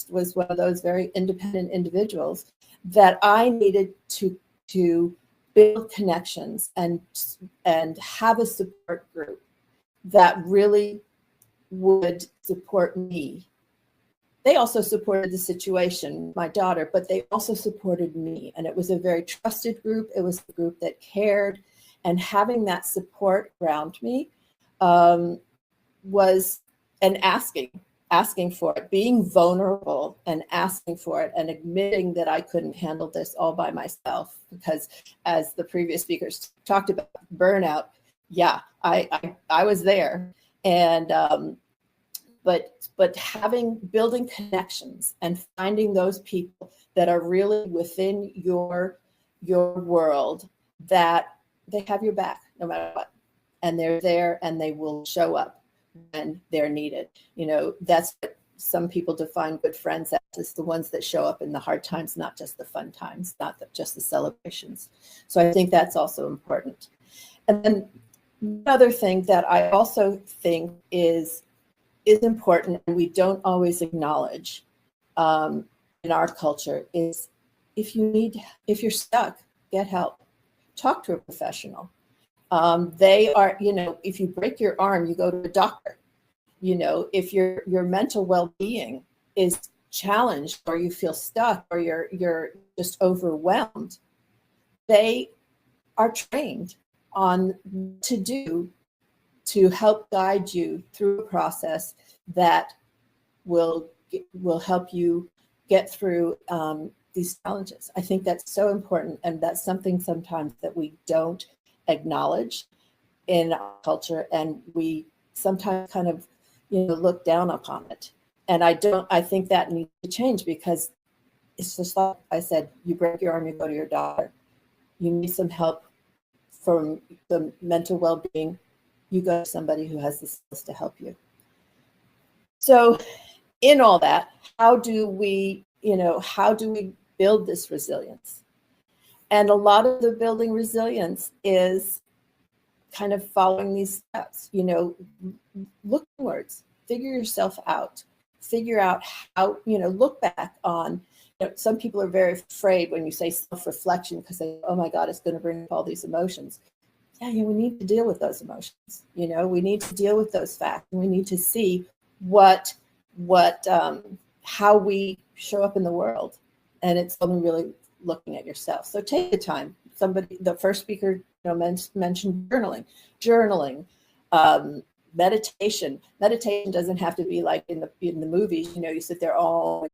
was one of those very independent individuals that I needed to build connections and have a support group that really would support me. They also supported the situation, my daughter, but they also supported me. And it was a very trusted group. It was a group that cared. And having that support around me was, and asking for it, being vulnerable and asking for it, and admitting that I couldn't handle this all by myself. Because as the previous speakers talked about burnout, yeah, I was there. And but building connections and finding those people that are really within your world, that they have your back no matter what, and they're there and they will show up when they're needed. You know, that's what some people define good friends as, the ones that show up in the hard times, not just the fun times, not just the celebrations. So I think that's also important. And then another thing that I also think is important, and we don't always acknowledge in our culture, is if you're stuck, get help. Talk to a professional. They are, you know, if you break your arm, you go to a doctor. You know, if your mental well-being is challenged, or you feel stuck, or you're just overwhelmed, they are trained on what to do to help guide you through a process that will help you get through these challenges. I think that's so important, and that's something sometimes that we don't acknowledge in our culture, and we sometimes kind of, you know, look down upon it. And I think that needs to change, because it's just like I said, you break your arm, you go to your doctor. You need some help from the mental well-being, you go to somebody who has the skills to help you. So in all that, how do we build this resilience? And a lot of the building resilience is kind of following these steps. You know, look inwards, figure yourself out, figure out how, you know, look back on, you know, some people are very afraid when you say self-reflection, because they, oh my God, it's going to bring up all these emotions. Yeah, we need to deal with those emotions. You know, we need to deal with those facts. We need to see how we show up in the world. And it's only really looking at yourself. So take the time. The first speaker, you know, mentioned journaling, meditation. Meditation doesn't have to be like in the movies. You know, you sit there all